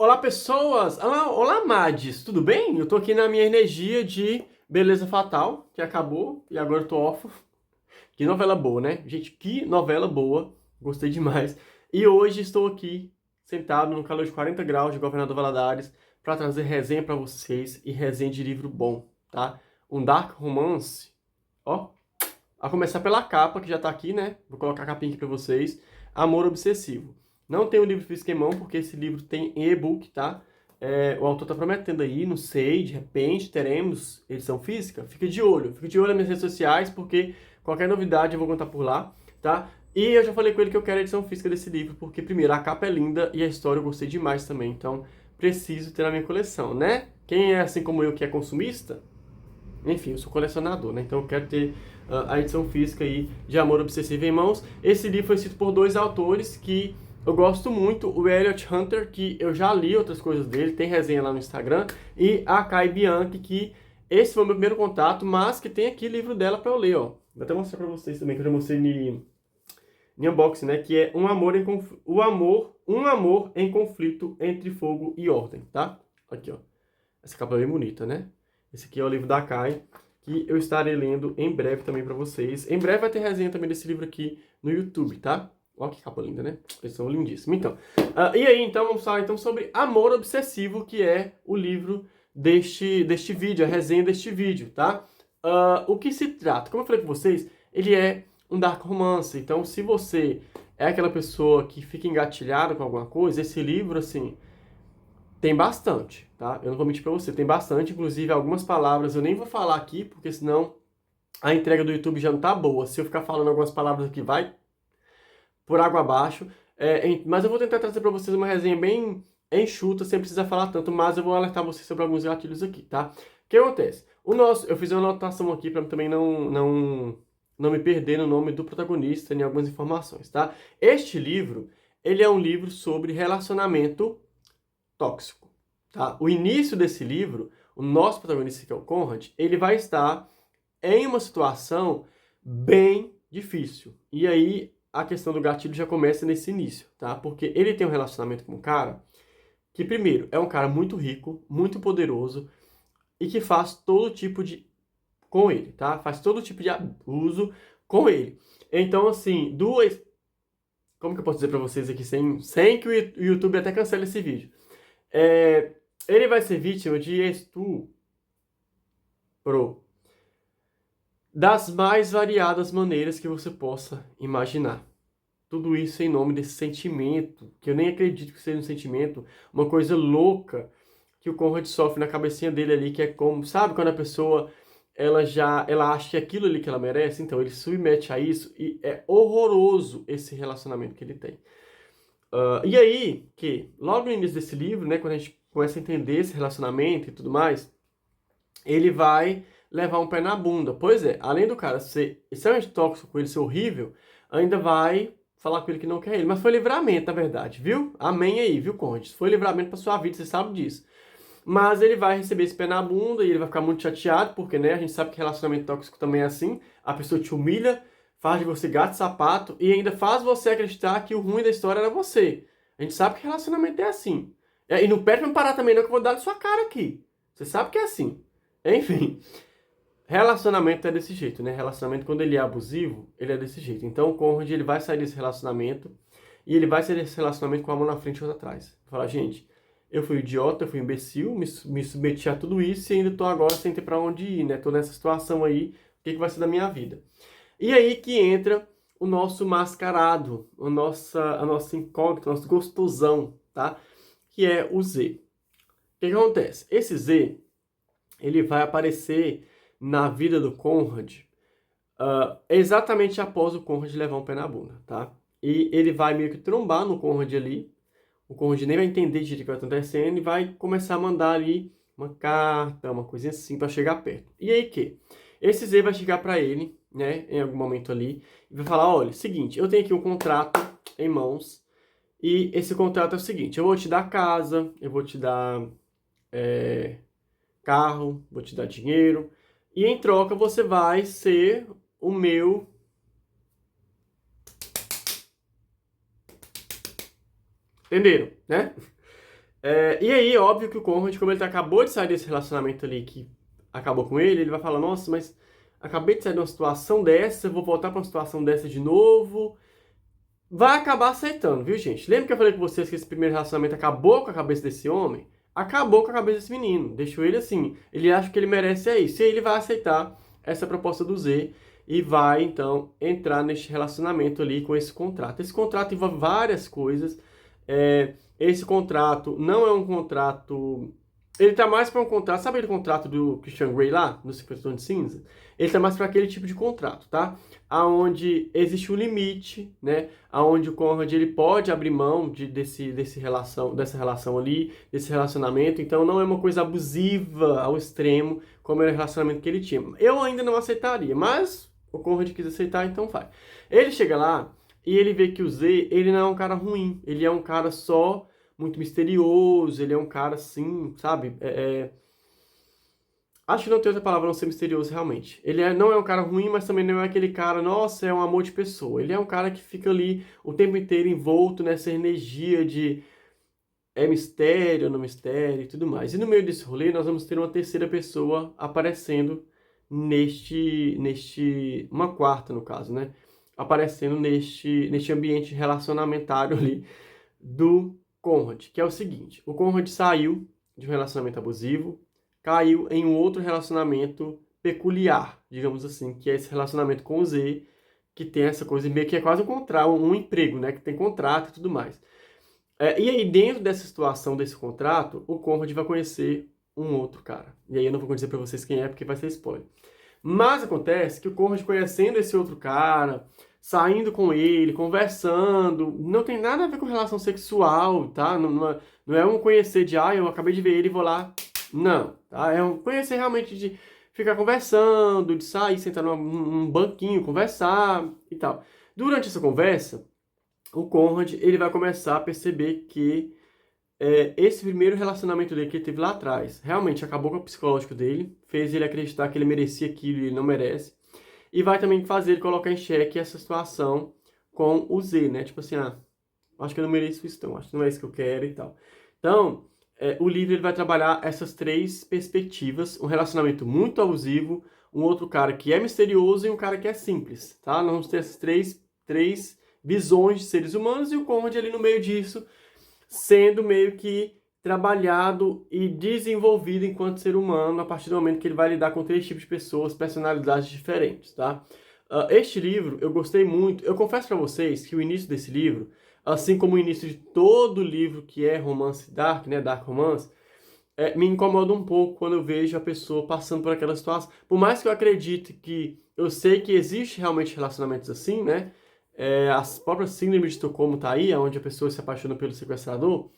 Olá, pessoas! Olá, Mades! Tudo bem? Eu tô aqui na minha energia de Beleza Fatal, que acabou e agora eu tô órfão. Que novela boa, né? Gente, que novela boa! Gostei demais. E hoje estou aqui, sentado no calor de 40 graus de Governador Valadares, para trazer resenha para vocês e resenha de livro bom, tá? Um dark romance, ó. A começar pela capa, que já tá aqui, né? Vou colocar a capinha aqui para vocês. Amor Obsessivo. Não tem o livro físico em mão, porque esse livro tem em e-book, tá? O autor tá prometendo aí, não sei, de repente teremos edição física. Fica de olho nas minhas redes sociais, porque qualquer novidade eu vou contar por lá, tá? E eu já falei com ele que eu quero a edição física desse livro, porque primeiro, a capa é linda e a história eu gostei demais também, então preciso ter na minha coleção, né? Quem é assim como eu que é consumista, enfim, eu sou colecionador, né? Então eu quero ter a edição física aí de Amor Obsessivo em mãos. Esse livro foi escrito por dois autores que eu gosto muito, o Elliot Hunter, que eu já li outras coisas dele, tem resenha lá no Instagram, e a Kai Bianchi, que esse foi o meu primeiro contato, mas que tem aqui livro dela para eu ler, ó. Vou até mostrar para vocês também, que eu já mostrei em unboxing, né? Que é Um Amor em Conflito entre Fogo e Ordem, tá? Aqui, ó. Essa capa é bem bonita, né? Esse aqui é o livro da Kai, que eu estarei lendo em breve também pra vocês. Em breve vai ter resenha também desse livro aqui no YouTube, tá? Olha que capa linda, né? Eles são lindíssimos. Então, e aí, então, vamos falar então sobre Amor Obsessivo, que é o livro deste vídeo, a resenha deste vídeo, tá? O que se trata? Como eu falei com vocês, ele é um dark romance. Então, se você é aquela pessoa que fica engatilhado com alguma coisa, esse livro, assim, tem bastante, tá? Eu não vou mentir pra você, tem bastante, inclusive algumas palavras eu nem vou falar aqui, porque senão a entrega do YouTube já não tá boa. Se eu ficar falando algumas palavras aqui, vai por água abaixo. Mas eu vou tentar trazer pra vocês uma resenha bem enxuta, sem precisar falar tanto, mas eu vou alertar vocês sobre alguns gatilhos aqui, tá? O que acontece? Eu fiz uma anotação aqui pra também não me perder no nome do protagonista, em algumas informações, tá? Este livro, ele é um livro sobre relacionamento tóxico, tá? O início desse livro, o nosso protagonista, que é o Conrad, ele vai estar em uma situação bem difícil. E aí a questão do gatilho já começa nesse início, tá? Porque ele tem um relacionamento com um cara que, primeiro, é um cara muito rico, muito poderoso e que faz todo tipo de com ele, tá? Faz todo tipo de abuso com ele. Então, assim, como que eu posso dizer pra vocês aqui sem que o YouTube até cancele esse vídeo? É, ele vai ser vítima de estupro das mais variadas maneiras que você possa imaginar. Tudo isso em nome desse sentimento, que eu nem acredito que seja um sentimento, uma coisa louca que o Conrad sofre na cabecinha dele ali, que é como, sabe, quando a pessoa ela acha que é aquilo ali que ela merece, então ele se submete a isso e é horroroso esse relacionamento que ele tem. E aí, que logo no início desse livro, né, quando a gente começa a entender esse relacionamento e tudo mais, ele vai levar um pé na bunda. Pois é, além do cara ser extremamente tóxico com ele, ser horrível, ainda vai falar com ele que não quer ele. Mas foi livramento, na verdade, viu? Amém aí, viu, Conde? Foi livramento pra sua vida, você sabe disso. Mas ele vai receber esse pé na bunda e ele vai ficar muito chateado, porque, né, a gente sabe que relacionamento tóxico também é assim. A pessoa te humilha, faz de você gato e sapato e ainda faz você acreditar que o ruim da história era você. A gente sabe que relacionamento é assim. E não perde pra me parar também não, que eu vou dar na sua cara aqui. Você sabe que é assim. Enfim, relacionamento é desse jeito, né? Relacionamento, quando ele é abusivo, ele é desse jeito. Então, o Conrad, ele vai sair desse relacionamento e ele vai sair desse relacionamento com a mão na frente e outra atrás. Falar, gente, eu fui idiota, eu fui imbecil, me submeti a tudo isso e ainda tô agora sem ter pra onde ir, né? Tô nessa situação aí, o que que vai ser da minha vida? E aí que entra o nosso mascarado, a nossa incógnita, o nosso gostosão, tá? Que é o Z. O que que acontece? Esse Z, ele vai aparecer na vida do Conrad exatamente após o Conrad levar um pé na bunda, tá? E ele vai meio que trombar no Conrad ali, o Conrad nem vai entender de jeito que vai acontecendo e vai começar a mandar ali uma carta, uma coisinha assim pra chegar perto. E aí que? Esse Z vai chegar pra ele, né, em algum momento ali, e vai falar, olha, seguinte, eu tenho aqui um contrato em mãos, e esse contrato é o seguinte, eu vou te dar casa, eu vou te dar carro, vou te dar dinheiro, e em troca você vai ser o meu. Entenderam, né? E aí, óbvio que o Conrad, como ele acabou de sair desse relacionamento ali que acabou com ele vai falar, nossa, mas acabei de sair de uma situação dessa, vou voltar para uma situação dessa de novo. Vai acabar aceitando, viu, gente? Lembra que eu falei com vocês que esse primeiro relacionamento acabou com a cabeça desse homem? Acabou com a cabeça desse menino. Deixou ele assim. Ele acha que ele merece isso. E aí ele vai aceitar essa proposta do Z e vai, então, entrar neste relacionamento ali com esse contrato. Esse contrato envolve várias coisas. Esse contrato não é um contrato. Ele tá mais para um contrato. Sabe aquele contrato do Christian Grey lá, no 50 Tons de Cinza? Ele tá mais para aquele tipo de contrato, tá? Aonde existe um limite, né? Aonde o Conrad ele pode abrir mão dessa relação ali, desse relacionamento. Então não é uma coisa abusiva ao extremo, como era o relacionamento que ele tinha. Eu ainda não aceitaria, mas o Conrad quis aceitar, então vai. Ele chega lá e ele vê que o Z, ele não é um cara ruim, ele é um cara só muito misterioso, ele é um cara assim, sabe? Acho que não tem outra palavra não ser misterioso realmente. Não é um cara ruim, mas também não é aquele cara, nossa, é um amor de pessoa. Ele é um cara que fica ali o tempo inteiro envolto nessa energia de mistério, não mistério e tudo mais. E no meio desse rolê, nós vamos ter uma terceira pessoa aparecendo uma quarta no caso, né? Aparecendo neste ambiente relacionamentário ali do Conrad, que é o seguinte: o Conrad saiu de um relacionamento abusivo, caiu em um outro relacionamento peculiar, digamos assim, que é esse relacionamento com o Z, que tem essa coisa meio que é quase um emprego, né, que tem contrato e tudo mais. E aí, dentro dessa situação, desse contrato, o Conrad vai conhecer um outro cara. E aí eu não vou dizer pra vocês quem é, porque vai ser spoiler. Mas acontece que o Conrad conhecendo esse outro cara, saindo com ele, conversando, não tem nada a ver com relação sexual, tá? Não é um conhecer de, eu acabei de ver ele e vou lá. Não, tá? É um conhecer realmente de ficar conversando, de sair, sentar num banquinho, conversar e tal. Durante essa conversa, o Conrad, ele vai começar a perceber que esse primeiro relacionamento dele que ele teve lá atrás realmente acabou com o psicológico dele, fez ele acreditar que ele merecia aquilo e ele não merece, e vai também fazer ele colocar em xeque essa situação com o Z, né? Tipo assim, acho que eu não mereço isso, então, acho que não é isso que eu quero e tal. Então, o livro ele vai trabalhar essas três perspectivas, um relacionamento muito abusivo, um outro cara que é misterioso e um cara que é simples, tá? Nós vamos ter essas três visões de seres humanos e o Conrad ali no meio disso, sendo meio que trabalhado e desenvolvido enquanto ser humano a partir do momento que ele vai lidar com três tipos de pessoas, personalidades diferentes, tá? Este livro eu gostei muito. Eu confesso para vocês que o início desse livro, assim como o início de todo livro que é romance dark, né, dark romance, me incomoda um pouco quando eu vejo a pessoa passando por aquela situação. Por mais que eu acredite que eu sei que existe realmente relacionamentos assim, né? As próprias síndromes de Estocolmo tá aí, onde a pessoa se apaixona pelo sequestrador.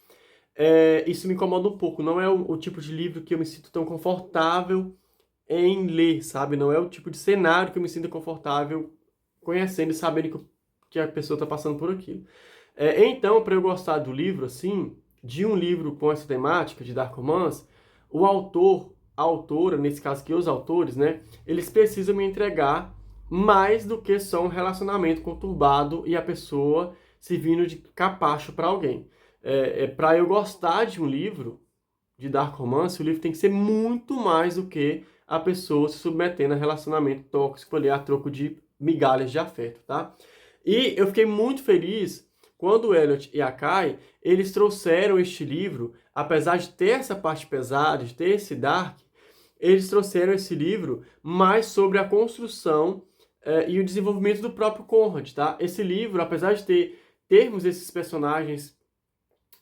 Isso me incomoda um pouco. Não é o tipo de livro que eu me sinto tão confortável em ler, sabe? Não é o tipo de cenário que eu me sinto confortável conhecendo e sabendo que a pessoa está passando por aquilo. Então, para eu gostar do livro, assim, de um livro com essa temática de Dark Romance, o autor, a autora, nesse caso aqui, os autores, né? Eles precisam me entregar mais do que só um relacionamento conturbado e a pessoa servindo de capacho para alguém. Para eu gostar de um livro de Dark Romance, o livro tem que ser muito mais do que a pessoa se submetendo a relacionamento tóxico ali a troco de migalhas de afeto, tá? E eu fiquei muito feliz quando o Elliot e a Kai, eles trouxeram este livro, apesar de ter essa parte pesada, de ter esse dark, eles trouxeram esse livro mais sobre a construção e o desenvolvimento do próprio Conrad, tá? Esse livro, apesar de termos esses personagens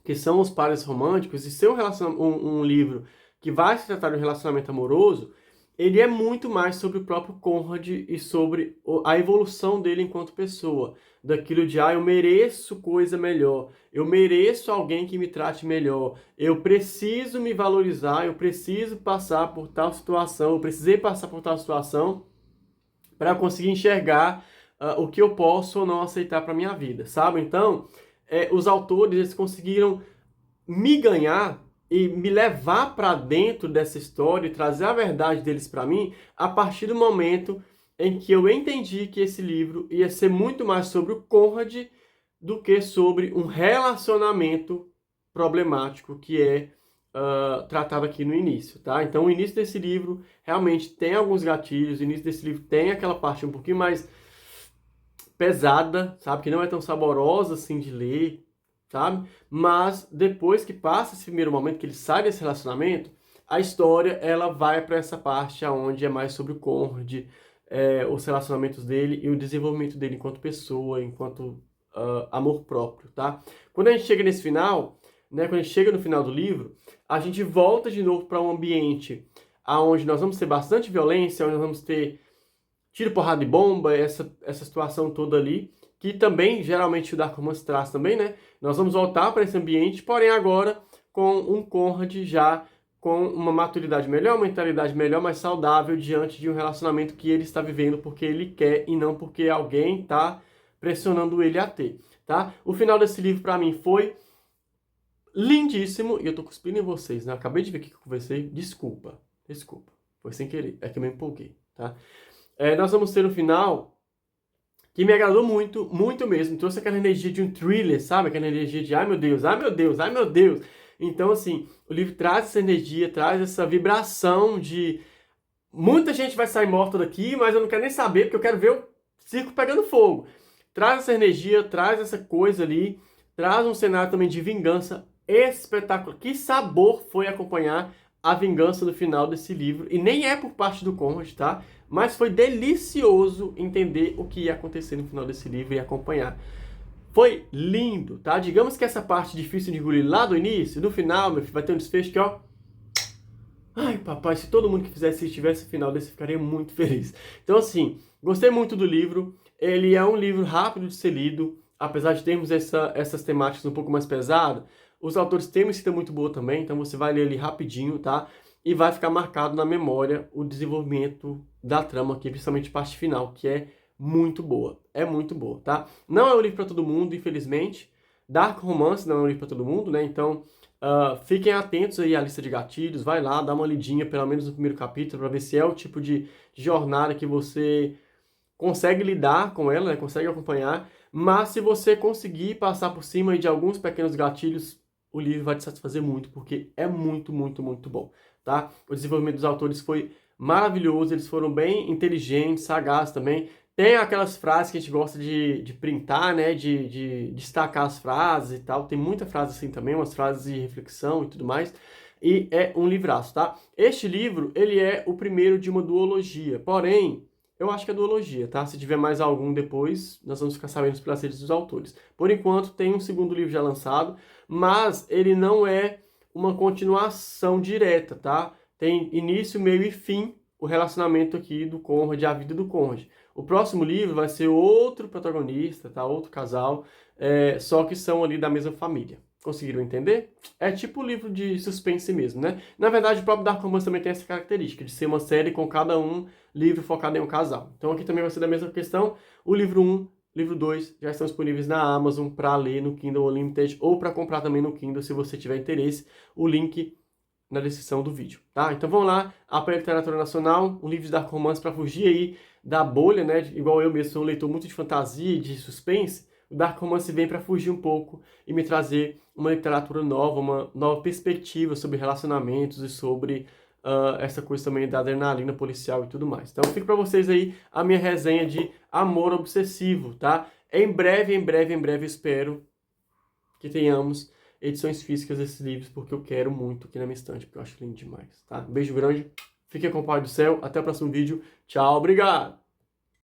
que são os pares românticos, e ser um livro que vai se tratar de um relacionamento amoroso, ele é muito mais sobre o próprio Conrad e sobre a evolução dele enquanto pessoa. Daquilo de, eu mereço coisa melhor, eu mereço alguém que me trate melhor, eu preciso me valorizar, eu preciso passar por tal situação, eu precisei passar por tal situação para conseguir enxergar o que eu posso ou não aceitar para minha vida, sabe? Então, os autores eles conseguiram me ganhar e me levar para dentro dessa história e trazer a verdade deles para mim a partir do momento em que eu entendi que esse livro ia ser muito mais sobre o Conrad do que sobre um relacionamento problemático que é tratado aqui no início, tá? Então, o início desse livro realmente tem alguns gatilhos, o início desse livro tem aquela parte um pouquinho mais pesada, sabe? Que não é tão saborosa assim de ler, sabe? Mas depois que passa esse primeiro momento, que ele sai desse relacionamento, a história, ela vai para essa parte onde é mais sobre o Conrad, os relacionamentos dele e o desenvolvimento dele enquanto pessoa, enquanto amor próprio, tá? Quando a gente chega nesse final, né, quando a gente chega no final do livro, a gente volta de novo para um ambiente onde nós vamos ter bastante violência, onde nós vamos ter tiro, porrada e bomba, essa situação toda ali, que também, geralmente, o Dark Romance traz também, né? Nós vamos voltar para esse ambiente, porém agora com um Conrad já com uma maturidade melhor, uma mentalidade melhor, mais saudável diante de um relacionamento que ele está vivendo porque ele quer e não porque alguém está pressionando ele a ter, tá? O final desse livro, para mim, foi lindíssimo, e eu tô cuspindo em vocês, né? Eu acabei de ver aqui que eu conversei, desculpa, foi sem querer, é que eu me empolguei, tá? Nós vamos ter um final que me agradou muito, muito mesmo. Trouxe aquela energia de um thriller, sabe? Aquela energia de ai meu Deus, ai meu Deus, ai meu Deus. Então, assim, o livro traz essa energia, traz essa vibração de muita gente vai sair morta daqui, mas eu não quero nem saber, porque eu quero ver o circo pegando fogo. Traz essa energia, traz essa coisa ali, traz um cenário também de vingança espetacular. Que sabor foi acompanhar a vingança no final desse livro. E nem é por parte do Conrad, tá? Mas foi delicioso entender o que ia acontecer no final desse livro e acompanhar. Foi lindo, tá? Digamos que essa parte difícil de engolir lá do início, no final, meu filho, vai ter um desfecho que, ó... Ai, papai, se todo mundo que fizesse isso tivesse o final desse, eu ficaria muito feliz. Então, assim, gostei muito do livro. Ele é um livro rápido de ser lido, apesar de termos essas temáticas um pouco mais pesadas. Os autores têm uma escrita muito boa também, então você vai ler ele rapidinho, tá? E vai ficar marcado na memória o desenvolvimento da trama aqui, principalmente a parte final, que é muito boa. É muito boa, tá? Não é um livro para todo mundo, infelizmente. Dark Romance não é um livro para todo mundo, né? Então, fiquem atentos aí à lista de gatilhos. Vai lá, dá uma lidinha, pelo menos no primeiro capítulo, para ver se é o tipo de jornada que você consegue lidar com ela, né? Consegue acompanhar. Mas se você conseguir passar por cima de alguns pequenos gatilhos, o livro vai te satisfazer muito, porque é muito, muito, muito bom, tá? O desenvolvimento dos autores foi maravilhoso, eles foram bem inteligentes, sagazes também. Tem aquelas frases que a gente gosta de printar, né? De destacar as frases e tal. Tem muita frase assim também, umas frases de reflexão e tudo mais. E é um livraço, tá? Este livro, ele é o primeiro de uma duologia. Porém, eu acho que é duologia, tá? Se tiver mais algum depois, nós vamos ficar sabendo pelas redes dos autores. Por enquanto, tem um segundo livro já lançado, mas ele não é uma continuação direta, tá? Tem início, meio e fim o relacionamento aqui do Conrad, a vida do Conrad. O próximo livro vai ser outro protagonista, tá? Outro casal, só que são ali da mesma família. Conseguiram entender? É tipo um livro de suspense mesmo, né? Na verdade, o próprio Dark Romance também tem essa característica de ser uma série com cada um livro focado em um casal. Então aqui também vai ser da mesma questão. O livro 1, livro 2 já estão disponíveis na Amazon para ler no Kindle Unlimited ou para comprar também no Kindle se você tiver interesse. O link na descrição do vídeo, tá? Então vamos lá, Apoio à Literatura Nacional, um livro de Dark Romance para fugir aí da bolha, né? Igual eu mesmo sou um leitor muito de fantasia e de suspense. O Dark Romance vem para fugir um pouco e me trazer uma literatura nova, uma nova perspectiva sobre relacionamentos e sobre essa coisa também da adrenalina policial e tudo mais. Então fico para vocês aí a minha resenha de Amor Obsessivo, tá? Em breve, espero que tenhamos edições físicas desses livros, porque eu quero muito aqui na minha estante, porque eu acho lindo demais, tá? Beijo grande, fiquem com o Pai do Céu, até o próximo vídeo, tchau, obrigado!